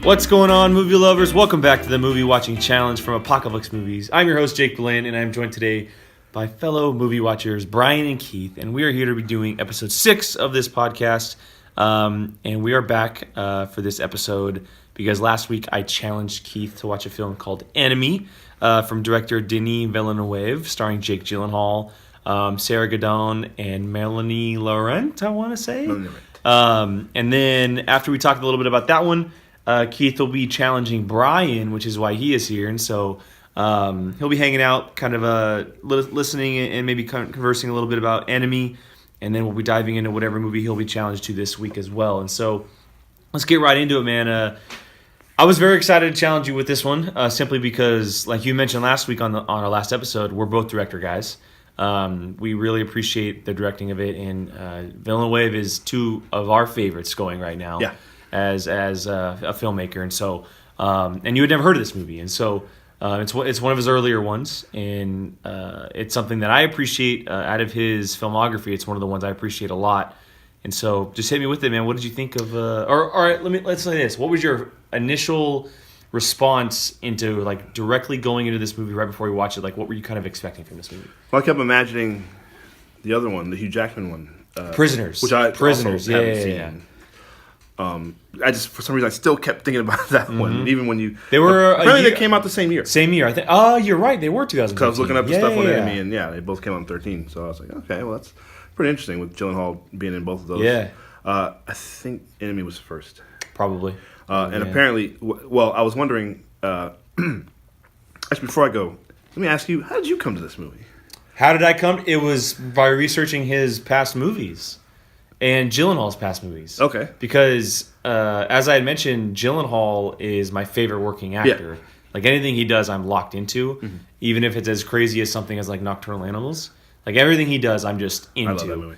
What's going on, movie lovers? Welcome back to the Movie Watching Challenge from Apocalypse Movies. I'm your host, Jake Blaine, and I'm joined today by fellow movie watchers, Brian and Keith, and we are here to be doing episode 6 of this podcast. And we are back for this episode because last week I challenged Keith to watch a film called Enemy from director Denis Villeneuve, starring Jake Gyllenhaal, Sarah Gadon, and Melanie Laurent, I want to say. And then after we talked a little bit about that one, Keith will be challenging Brian, which is why he is here. And so he'll be hanging out, kind of listening and maybe conversing a little bit about Enemy. And then we'll be diving into whatever movie he'll be challenged to this week as well. And so let's get right into it, man. I was very excited to challenge you with this one, simply because, like you mentioned last week on our last episode, we're both director guys. We really appreciate the directing of it, and Villeneuve is two of our favorites going right now. Yeah. As a filmmaker, and so and you had never heard of this movie, and so it's one of his earlier ones, and it's something that I appreciate out of his filmography. It's one of the ones I appreciate a lot, and so just hit me with it, man. What did you think of? All right, let's say this. What was your initial response into like directly going into this movie right before you watched it? Like, what were you kind of expecting from this movie? Well, I kept imagining the other one, the Hugh Jackman one, Prisoners, which I Prisoners, also haven't seen. I just, for some reason, I still kept thinking about that one, even when they came out the same year. Same year, I think. Oh, you're right, they were 2015. Because I was looking up the stuff on Enemy, and they both came out in 2013. So I was like, okay, well, that's pretty interesting with Gyllenhaal being in both of those. Yeah. I think Enemy was first. Probably. And apparently, I was wondering, actually, before I go, let me ask you, how did you come to this movie? How did I come? It was by researching his past movies and Gyllenhaal's past movies. Okay. Because, as I had mentioned, Gyllenhaal is my favorite working actor. Yeah. Like, anything he does, I'm locked into, even if it's as crazy as something as, like, Nocturnal Animals. Like, everything he does, I'm just into. I love that movie.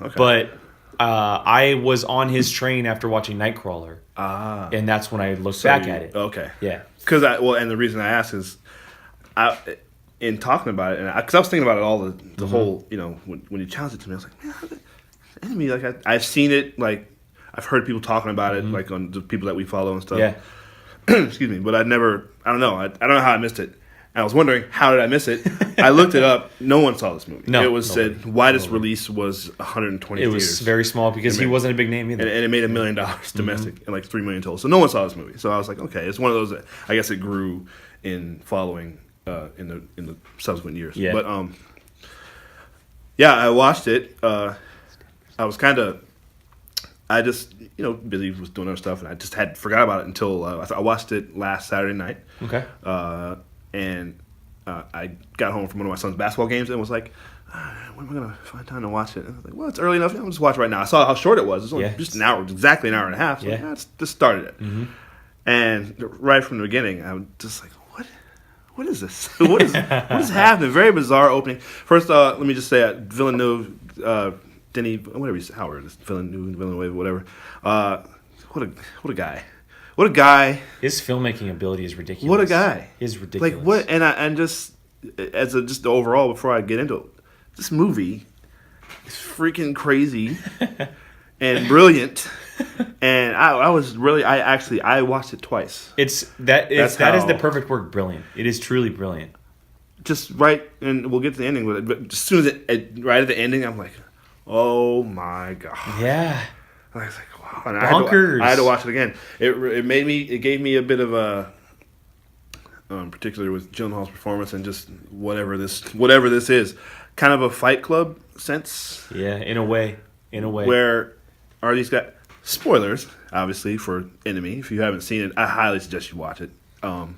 Okay. But I was on his train after watching Nightcrawler. And that's when I looked back at it. Okay. Yeah. And the reason I asked is, in talking about it, because I was thinking about it all the whole, when you challenged it to me, I was like, man, Enemy, like I've seen it, like I've heard people talking about it, like on the people that we follow and stuff. Yeah. Excuse me, but I don't know how I missed it. And I was wondering, how did I miss it? I looked it up. No one saw this movie. No, it was said widest release was 120 It theaters. was very small because he wasn't a big name either. And it made $1 million domestic and like $3 million total. So no one saw this movie. So I was like, okay, it's one of those that I guess it grew in following in the subsequent years. Yeah. But I watched it. I was I just, busy was doing other stuff, and I just had forgot about it until I watched it last Saturday night. Okay. And I got home from one of my son's basketball games and was like, when am I going to find time to watch it? And I was like, well, it's early enough. I'll just watch it right now. I saw how short it was. It was only just an hour, exactly an hour and a half. So I just started it. And right from the beginning, I was just like, what is this? what is happening? Very bizarre opening. First, let me just say, Villeneuve, Denis, whatever he's, Howard, Villeneuve, whatever. What a guy. What a guy. His filmmaking ability is ridiculous. What a guy. He's ridiculous. Like, what, and just, just overall, before I get into it, this movie is freaking crazy and brilliant. And I watched it twice. That is the perfect word, brilliant. It is truly brilliant. Just right, and we'll get to the ending with it, but as soon as right at the ending, I'm like, oh my god. Yeah. And I was like, wow. And bonkers. I had to watch it again. It gave me a bit of a, particularly with Gyllenhaal's performance and just whatever this is, kind of a Fight Club sense. Yeah, in a way. Where are these guys? Spoilers, obviously, for Enemy. If you haven't seen it, I highly suggest you watch it. All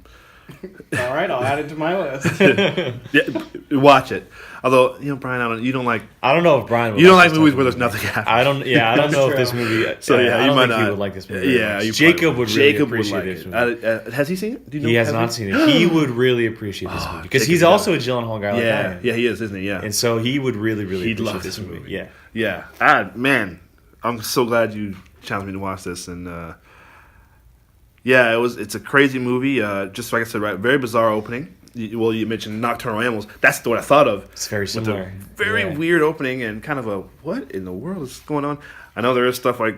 right, I'll add it to my list. Yeah, watch it. Although, Brian, I don't know if Brian would. You don't like movies where there's nothing happening. I don't know if this movie. So I you don't might think not. he would like this movie. Yeah, Jacob would really appreciate this movie. Has he seen it? He has not seen it. He would really appreciate this movie because he's also a Gyllenhaal guy. Like I am. Yeah, he is, isn't he? Yeah, and so he would really appreciate this movie. Yeah. Man, I'm so glad you challenged me to watch this, and it's a crazy movie. Just like I said, right, very bizarre opening. You mentioned Nocturnal Animals. That's what I thought of. It's very similar. With a very weird opening and kind of a, what in the world is going on? I know there is stuff like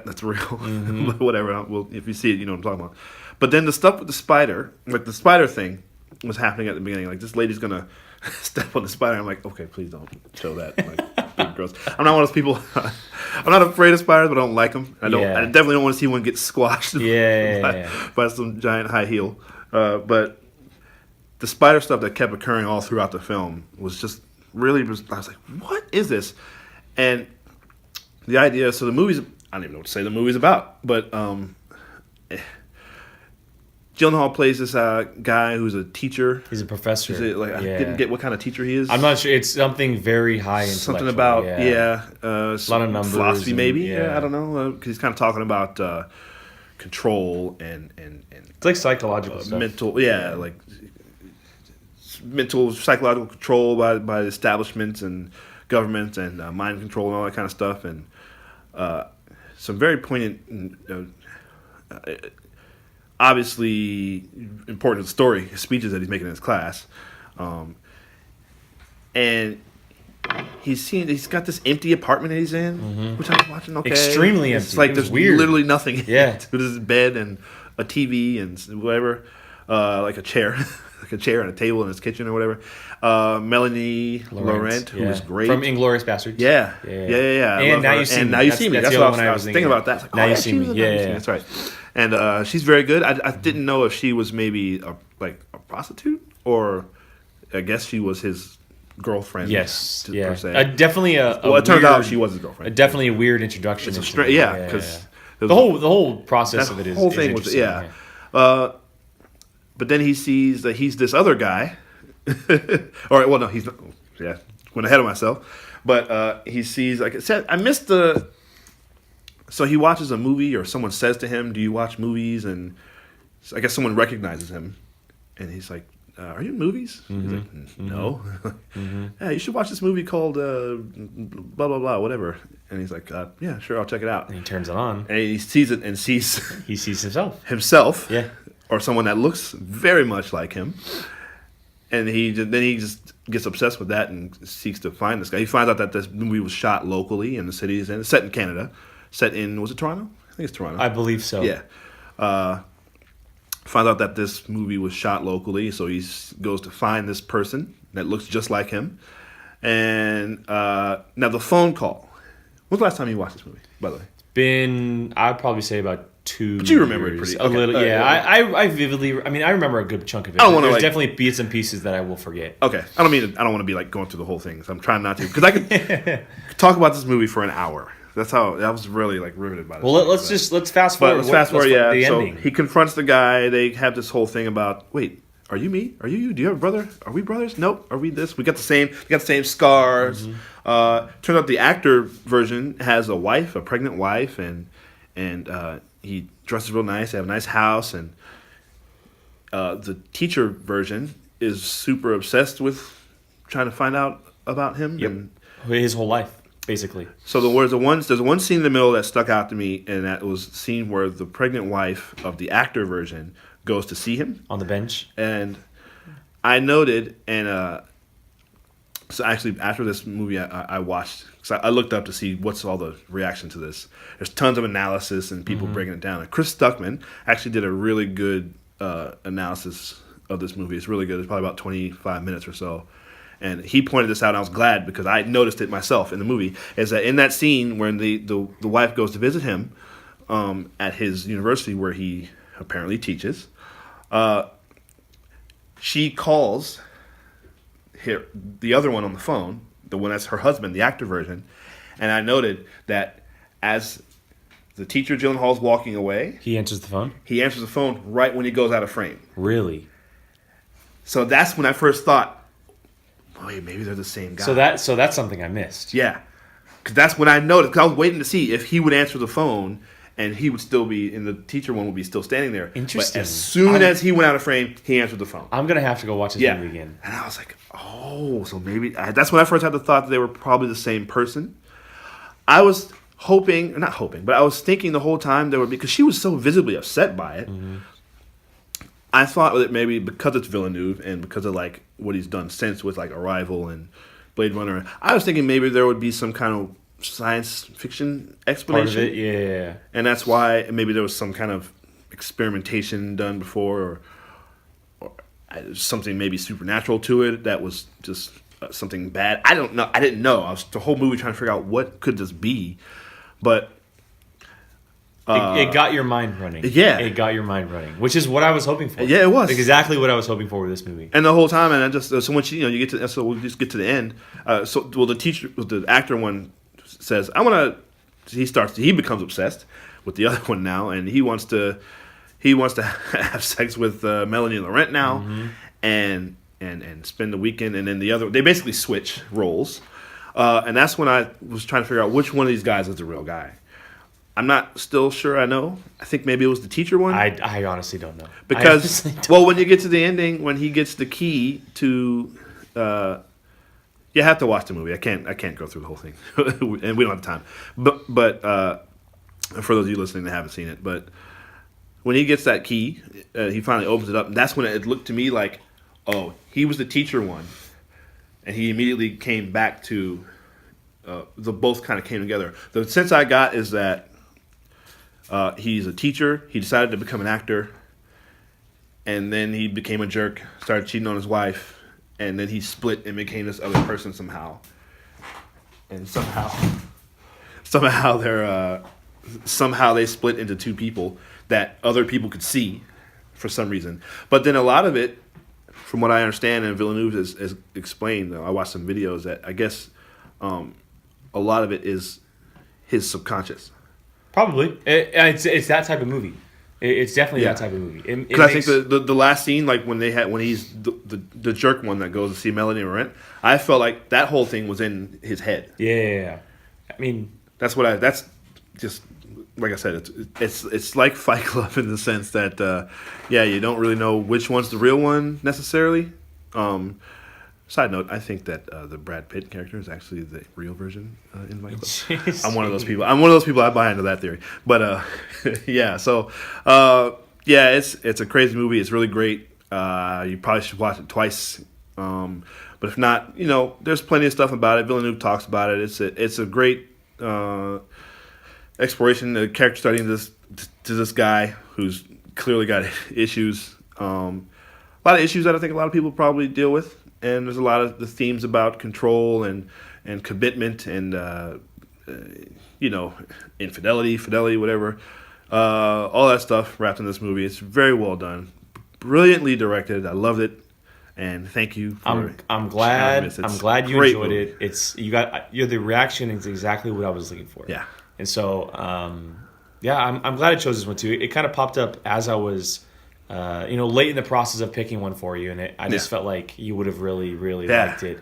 that's real. But whatever. Well, if you see it, you know what I'm talking about. But then the stuff with the spider, like the spider thing, was happening at the beginning. Like this lady's gonna step on the spider. I'm like, okay, please don't show that. Like, big gross. I'm not one of those people. I'm not afraid of spiders, but I don't like them. I definitely don't want to see one get squashed by some giant high heel. But the spider stuff that kept occurring all throughout the film was just really. I was like, what is this? And the idea. So the movie's. I don't even know what to say the movie's about, but. Gyllenhaal plays this guy who's a teacher. He's a professor. I didn't get what kind of teacher he is. I'm not sure. It's something very high intellectual. Something about, a lot of numbers. Philosophy, maybe. I don't know. Because he's kind of talking about control and it's like psychological stuff. Mental, like mental, psychological control by the establishments and government and mind control and all that kind of stuff. And some very poignant... obviously important to the story, his speeches that he's making in his class. And he's got this empty apartment that he's in, which I'm watching, okay. Extremely empty. It's like there's weird. Literally nothing in it. Yeah. There's a bed and a TV and whatever, like a chair. Like a chair and a table in his kitchen or whatever. Melanie Laurent, who was great. From Inglourious Basterds. Yeah. And Now You See Me. And Now You See Me. That's what I was thinking about. That. Like, Now You See Me. Yeah. That's right. And she's very good. I didn't know if she was maybe a prostitute or I guess she was his girlfriend. Yes. Per se. Definitely it turned out she was his girlfriend. Definitely a weird introduction. It's because the whole process of it is whole thing was but then he sees that he's this other guy. He's not. Yeah, went ahead of myself. But he sees, like I said, I missed the. So he watches a movie, or someone says to him, "Do you watch movies?" And I guess someone recognizes him, and he's like, "Are you in movies?" He's like, "No." Yeah, you should watch this movie called blah blah blah, whatever. And he's like, "Yeah, sure, I'll check it out." And he turns it on, and he sees it, and sees he sees himself. Yeah. Or someone that looks very much like him, and he just gets obsessed with that and seeks to find this guy. He finds out that this movie was shot locally in the city, and it's set in Canada, was it Toronto? I think it's Toronto. I believe so. Yeah. Finds out that this movie was shot locally, so he goes to find this person that looks just like him. And now the phone call. When's the last time you watched this movie, by the way? I'd probably say about 2 But you remember it pretty a little, yeah. I vividly. I mean, I remember a good chunk of it. There's definitely bits and pieces that I will forget. Okay, I don't want to be like going through the whole thing. So I'm trying not to, because I could talk about this movie for an hour. That's how I was really like riveted by it. Well, let's fast forward. Let's fast forward. Yeah. The So ending. he confronts the guy. They have this whole thing about, wait, are you me? Are you you? Do you have a brother? Are we brothers? Nope. Are we this? We got the same scars. Turns out the actor version has a wife, a pregnant wife, and he dresses real nice. They have a nice house, and the teacher version is super obsessed with trying to find out about him. Yep. And his whole life, basically. so there's one scene in the middle that stuck out to me, and that was the scene where the pregnant wife of the actor version goes to see him On the bench. and I noted, and so actually after this movie I watched, because I looked up to see what's all the reaction to this. There's tons of analysis and people breaking it down. And Chris Stuckman actually did a really good analysis of this movie. It's really good. It's probably about 25 minutes or so. And he pointed this out, and I was glad because I noticed it myself in the movie, is that in that scene when the wife goes to visit him at his university where he apparently teaches, she calls the other one on the phone, the one that's her husband, the actor version, and I noted that as the teacher Gyllenhaal's walking away, He answers the phone? he answers the phone right when he goes out of frame. Really? So that's when I first thought, wait, maybe they're the same guy. So that's something I missed. Yeah. Because that's when I noticed, because I was waiting to see if he would answer the phone and he would still be, and the teacher one would be still standing there. Interesting. But as soon as he went out of frame, he answered the phone. I'm going to have to go watch this movie again. And I was like, oh, so maybe, that's when I first had the thought that they were probably the same person. I was hoping, not hoping, but I was thinking the whole time there would be, because she was so visibly upset by it. I thought that maybe because it's Villeneuve and because of like what he's done since with like Arrival and Blade Runner, I was thinking maybe there would be some kind of science fiction Part explanation. of it, yeah. And that's why maybe there was some kind of experimentation done before, or something maybe supernatural to it that was just something bad. I don't know. I didn't know. I was the whole movie trying to figure out what could this be, but It got your mind running. Yeah. It got your mind running, which is what I was hoping for. Yeah, it was. Exactly what I was hoping for with this movie. And the whole time, and I just so once you get to we'll just get to the end. The actor one says, "I want to." He becomes obsessed with the other one now, and he wants to have sex with Melanie Laurent now, and spend the weekend, and then they basically switch roles, and that's when I was trying to figure out which one of these guys is the real guy. I'm not still sure I know. I think maybe it was the teacher one. I honestly don't know. Because, well, when you get to the ending, when he gets the key to... you have to watch the movie. I can't go through the whole thing. And we don't have time. But for those of you listening that haven't seen it, but when he gets that key, he finally opens it up. And that's when it looked to me like, oh, he was the teacher one. And he immediately came back to... the both kind of came together. The sense I got is that he's a teacher. He decided to become an actor, and then he became a jerk. Started cheating on his wife, and then he split and became this other person somehow. And somehow they split into two people that other people could see for some reason. But then a lot of it, from what I understand, and Villeneuve has explained, I watched some videos that I guess a lot of it is his subconscious. Probably. It's that type of movie. It's definitely that type of movie. Because I think the last scene, like when he's the jerk one that goes to see Melanie Laurent, I felt like that whole thing was in his head. Yeah. I mean, that's just like I said. It's like Fight Club in the sense that you don't really know which one's the real one necessarily. Side note, I think that the Brad Pitt character is actually the real version in Fight Club. Jeez. I'm one of those people. I buy into that theory. But yeah, so it's a crazy movie. It's really great. You probably should watch it twice. But if not, there's plenty of stuff about it. Villeneuve talks about it. It's a great exploration, a character study to this guy who's clearly got issues. A lot of issues that I think a lot of people probably deal with. And there's a lot of the themes about control and commitment and infidelity, fidelity, whatever. All that stuff wrapped in this movie. It's very well done, brilliantly directed. I loved it, and thank you. I'm glad you enjoyed movie. it. The reaction is exactly what I was looking for. Yeah, and so I'm glad I chose this one too. It kind of popped up as I was. Late in the process of picking one for you, and I just felt like you would have really, really liked it.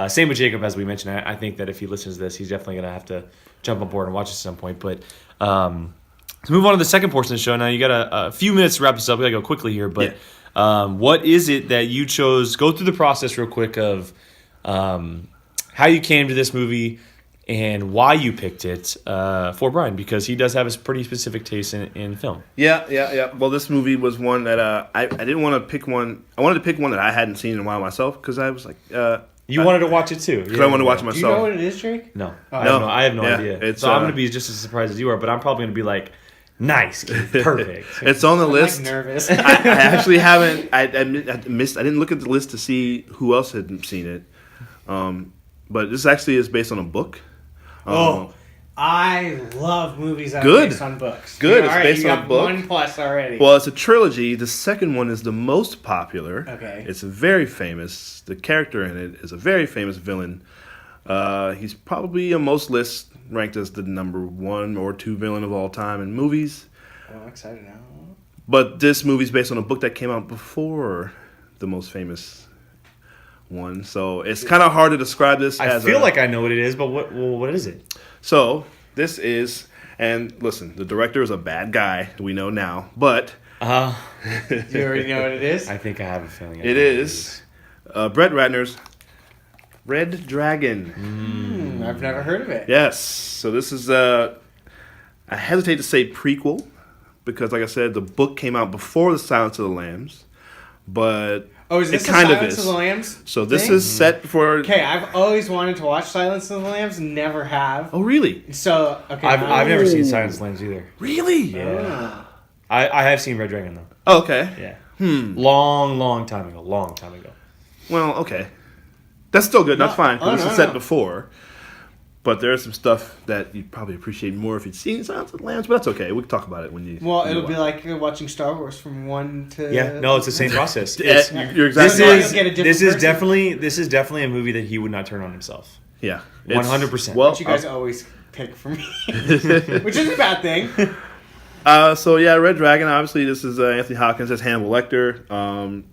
Same with Jacob, as we mentioned. I think that if he listens to this, he's definitely going to have to jump on board and watch it at some point. But let's move on to the second portion of the show. Now, you got a few minutes to wrap this up. We got to go quickly here. But what is it that you chose? Go through the process real quick of how you came to this movie and why you picked it for Brian, because he does have a pretty specific taste in film. Yeah. Well, this movie was one that I didn't want to pick one. I wanted to pick one that I hadn't seen in a while myself, because I was like... you wanted to watch it too. Because I wanted to watch it myself. Do you know what it is, Drake? No. Oh, I have no idea. I'm going to be just as surprised as you are, but I'm probably going to be like, nice, perfect. It's on the list. I'm nervous. I actually haven't... I didn't look at the list to see who else had seen it. But this actually is based on a book. I love movies that are based on books. Good. It's based on a book. 1+ already. Well, it's a trilogy. The second one is the most popular. Okay. It's very famous. The character in it is a very famous villain. He's probably on most lists ranked as the number 1 or 2 villain of all time in movies. Oh, I'm excited now. But this movie's based on a book that came out before the most famous one, so it's kind of hard to describe this. I feel like I know what it is, but what is it? So this is, and listen, the director is a bad guy. We know now, but Do you already know what it is? I think I have a feeling. It is Brett Ratner's Red Dragon. I've never heard of it. Yes. So this is I hesitate to say prequel, because like I said, the book came out before The Silence of the Lambs, but Oh, is this It kind of Silence is. of the Lambs? So this thing? is set for. Okay, I've always wanted to watch Silence of the Lambs, never have. Oh, really? So, okay. I've never seen Silence of the Lambs either. Really? Yeah. I have seen Red Dragon though. Oh, okay. Yeah. Long time ago. Long time ago. Well, okay. That's still good. That's fine. 'Cause this is set before. But there's some stuff that you'd probably appreciate more if you'd seen Silence of the Lambs, but that's okay. We can talk about it when you. Well, when it'll you be watch. like watching Star Wars from 1 to. Yeah. No, it's the same process. Yeah, It's, you're exactly This right. is- get a this different is person? definitely a movie that he would not turn on himself. Yeah. 100%. Well, Which you guys always pick for me. Which is a bad thing. so yeah, Red Dragon. Obviously, this is Anthony Hopkins as Hannibal Lecter.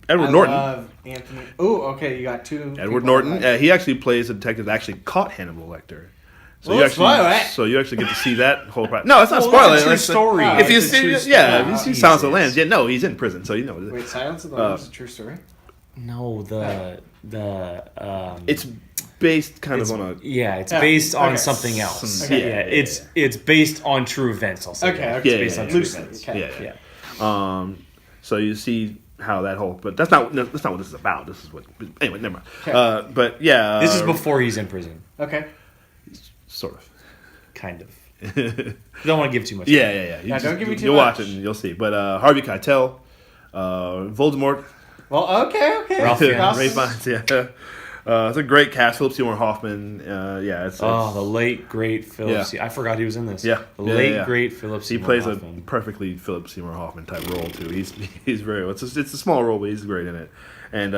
Edward I Norton. love Anthony. Oh, okay, you got two. Edward people Norton. I like. He actually plays a detective that actually caught Hannibal Lecter. So Well, you let's spoil it. so you actually get to see that whole process. No, it's not Well, spoiling. that's a true It's story. If you It's a see, true yeah, story. if you see Silence of the Lambs, Jesus. yeah, no, he's in prison, so you know. Wait, Silence of the Lambs is a true story? No, It's based kind it's, of on a. yeah, it's Yeah, based on okay. something else. Okay. Yeah, it's based on true events. I'll say. Okay, that. okay. Yeah, It's based yeah, on yeah. true Loosely, events. okay. Yeah. So you see how that whole, but that's not what this is about. This is what. Anyway, never mind. Okay. But yeah, This is before he's in prison, Okay. sort of. kind of. Don't want to give too much. Yeah. Yeah, don't give me too You'll much. watch it and you'll see. But Harvey Keitel, Voldemort, Well, okay. Ralph Fiennes. Ray Fiennes, yeah. It's a great cast. Philip Seymour Hoffman. It's Oh, the late great Philip. Yeah. I forgot he was in this. Yeah. The Yeah, late yeah. great Philip. He Seymour plays Hoffman. a perfectly Philip Seymour Hoffman type role too. He's very well. It's a small role, but he's great in it. And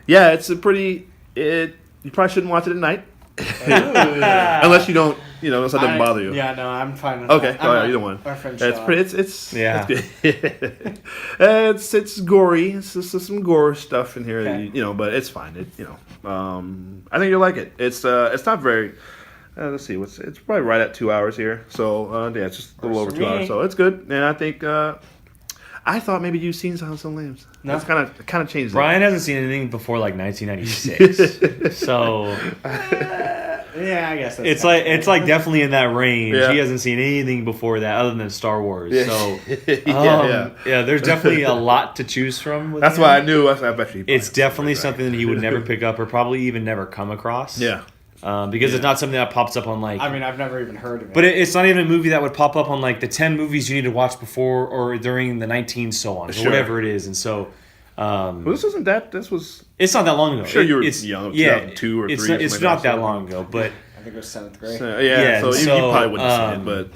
it's a pretty. You probably shouldn't watch it at night unless you don't. Unless that doesn't bother you. Yeah, no, I'm fine with Okay, that. all right, either one. Our friend It's Sean. pretty. It's Yeah. It's good. It's gory. It's just some gore stuff in here. Okay. But it's fine. I think you'll like it. It's not very. Let's see. It's probably right at 2 hours here. So it's just a little over Works 2 for me. hours. So it's good. And I think I thought maybe you've seen Silence of the Lambs. No. That's kind of changed. Brian hasn't seen anything before like 1996, so Yeah, I guess that's it's like definitely in that range. Yeah. He hasn't seen anything before that other than Star Wars. Yeah. So Yeah. there's definitely a lot to choose from. With That's him. why I knew. I bet you. It's definitely something that he would never pick up or probably even never come across. Yeah. Because it's not something that pops up on like. I mean, I've never even heard of it. But it's not even a movie that would pop up on like the 10 movies you need to watch before or during the 19 so on, or Sure. whatever it is. And so Well, this wasn't that. This was. it's not that long ago. I'm sure you were It's young, Yeah, 2002 or it's 3 not, or it's something not like that that. long ago, but I think it was 7th grade. Yeah. So you probably wouldn't have seen it, but.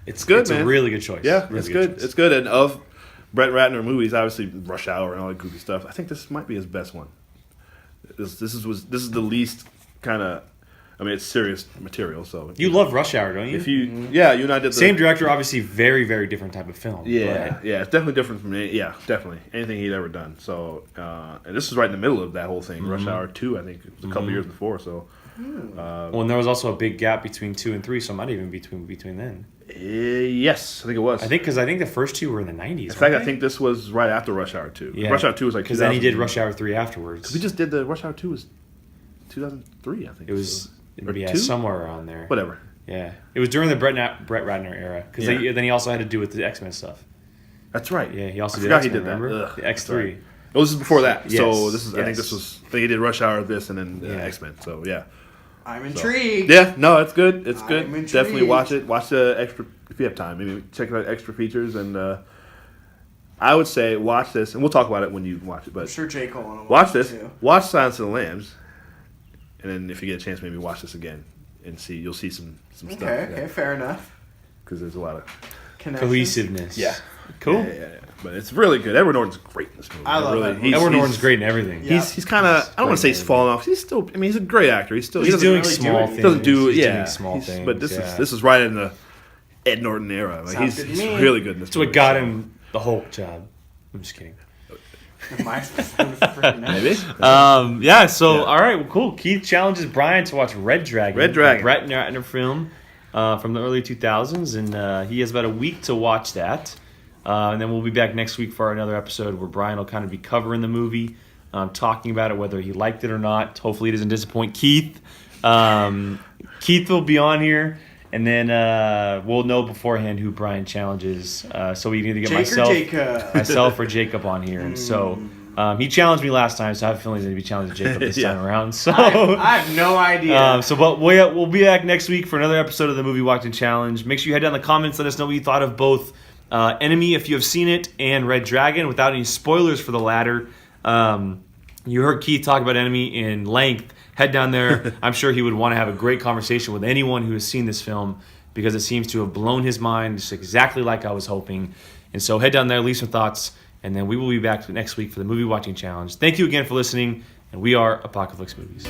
it's good, It's man. a really good choice. Yeah, Really it's good. choice. It's good. And of Brett Ratner movies, obviously Rush Hour and all that goofy stuff. I think this might be his best one. This is the least kind of. I mean, it's serious material. So You love Rush Hour, don't you? if you you and I did the Same director, obviously, very, very different type of film. Yeah, but- it's definitely different from definitely anything he'd ever done. So and this is right in the middle of that whole thing. Rush Hour 2, I think, it was a couple years before. So Well, and there was also a big gap between 2 and 3, so it might even be between then. yes, I think it was. I think the first two were in the 90s. In fact, I think this was right after Rush Hour 2. Yeah. Rush Hour 2 was like because then he did 2000. Rush Hour 3 afterwards. We just did the Rush Hour 2 was 2003, I think. It was Or yeah 2? somewhere around there. Whatever. Yeah, it was during the Brett Ratner era because Yeah. then he also had to do with the X-Men stuff. That's right. Yeah, he also I did forgot X-Men. he did that. Remember Ugh, the that's X3? right. Oh, this is before that. Yes, So this is. I think yes. this was. I think he did Rush Hour, this, and then Yeah. X Men. So yeah. I'm intrigued. Yeah. No, it's good. It's good. I'm intrigued. Definitely watch it. Watch the extra if you have time. Maybe check out extra features, and I would say watch this, and we'll talk about it when you watch it. I'm But sure Jake will want to watch this. Too. Watch Silence of the Lambs, and then if you get a chance, maybe watch this again and see. You'll see some stuff. Okay, fair enough. Because there's a lot of Connection. Cohesiveness. Yeah. Cool. yeah. But it's really good. Edward Norton's great in this movie. I love Edward. he's- Edward he's- Norton's great in everything. Yeah. He's kind of. I don't want to say he's fallen off. He's still. I mean, he's a great actor. He's still. He's he doesn't doing really do small anything. things. doesn't do. He's Yeah. doing small He's- things. But this yeah. is right in the Ed Norton era. Like Sounds good to he's me. really good in this. That's what movie, got so. him the Hulk job. I'm just kidding. Maybe. Yeah. So Yeah. all right. Well, cool. Keith challenges Brian to watch Red Dragon. Red Dragon. a Brett Ratner film from the early 2000s, and he has about a week to watch that. And then we'll be back next week for another episode where Brian will kind of be covering the movie, talking about it, whether he liked it or not. Hopefully, it doesn't disappoint Keith. Keith will be on here, and then we'll know beforehand who Brian challenges. So we can either get Jake or Jacob? myself or Jacob on here. And so He challenged me last time, so I have a feeling he's going to be challenging Jacob this time around. So I have no idea. But we'll be back next week for another episode of the Movie Watching Challenge. Make sure you head down in the comments, let us know what you thought of both Enemy, if you have seen it, and Red Dragon, without any spoilers for the latter. You heard Keith talk about Enemy in length. Head down there. I'm sure he would want to have a great conversation with anyone who has seen this film, because it seems to have blown his mind just exactly like I was hoping. And so head down there, leave some thoughts, and then we will be back next week for the Movie Watching Challenge. Thank you again for listening, and we are Apocalypse Movies.